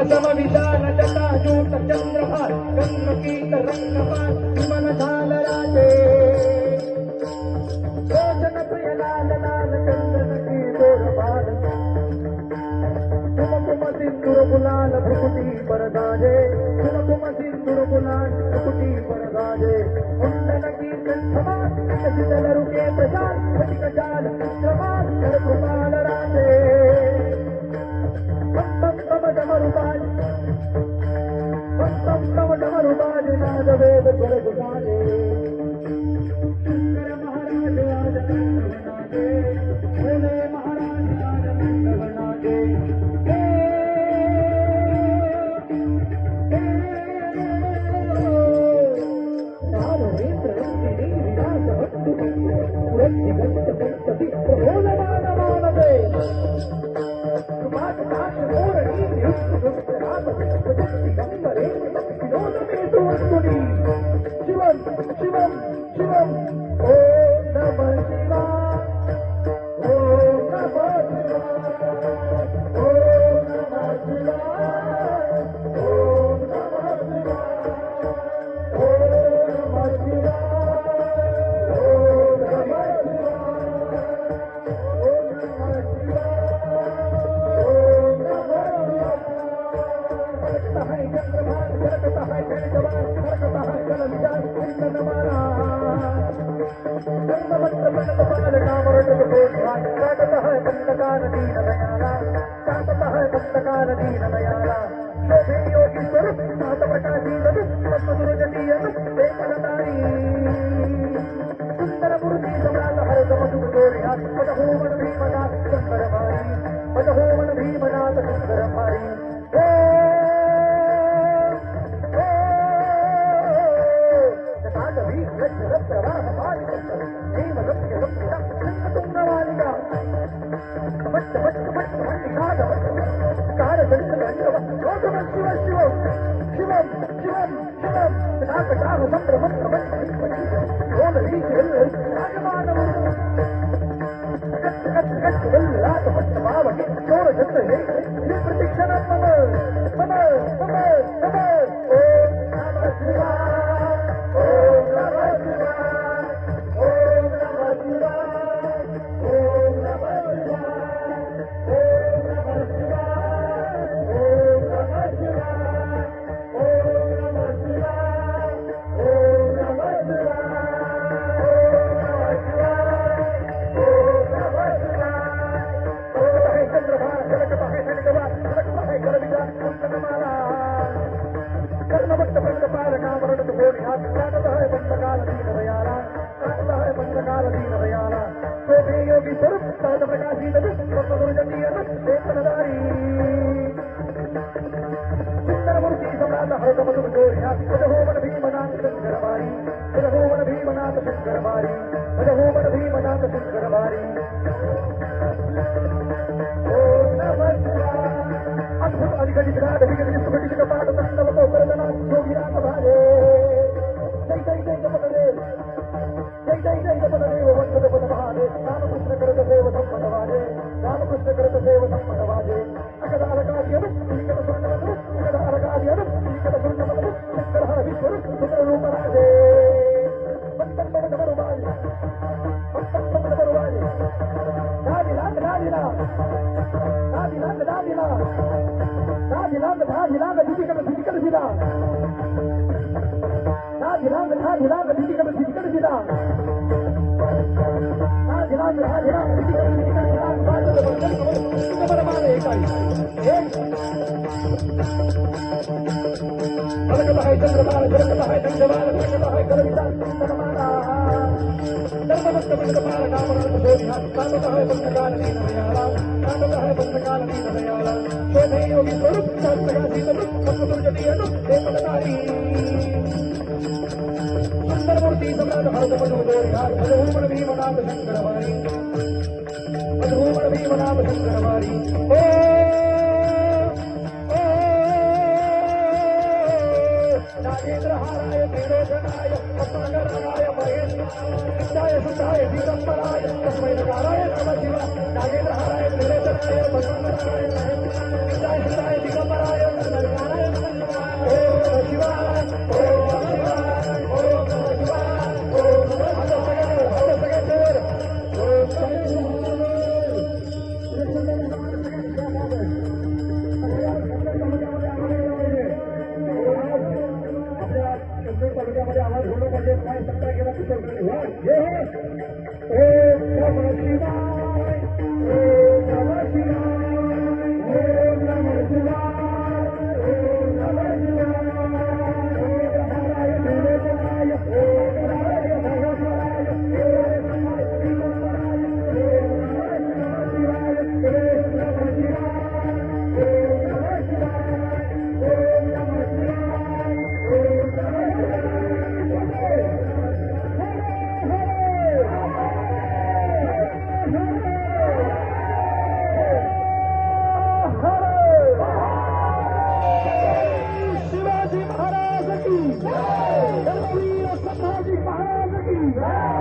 समविशाल जटाजूट चंद्रभार गंगकीत रंगपाल विमल झालराजे रोशन प्रिय लाल लाल चंदन की गोरपाल कुमकुम सिंदूर गुलाल भ्रुकुटी परदाजे कुमकुम सिंदूर गुलाल भ्रुकुटी परदाजे कुंडन की कंठमान कसिदल रुके प्रसाद कटिकजाल चंद्रमाल कर कृपाल राजे तम डमरुबाज तम डमरुबाज नाद वेद कर गुजारे शंकर महाराज आज नंदवनाजे भोले महाराज आज नंदवनाजे शिवम शिवम शिवम ओम नमः शिवाय ओम नमः शिवाय ओम नमः शिवाय ओम नमः शिवाय ओम नमः शिवाय ओम नमः जय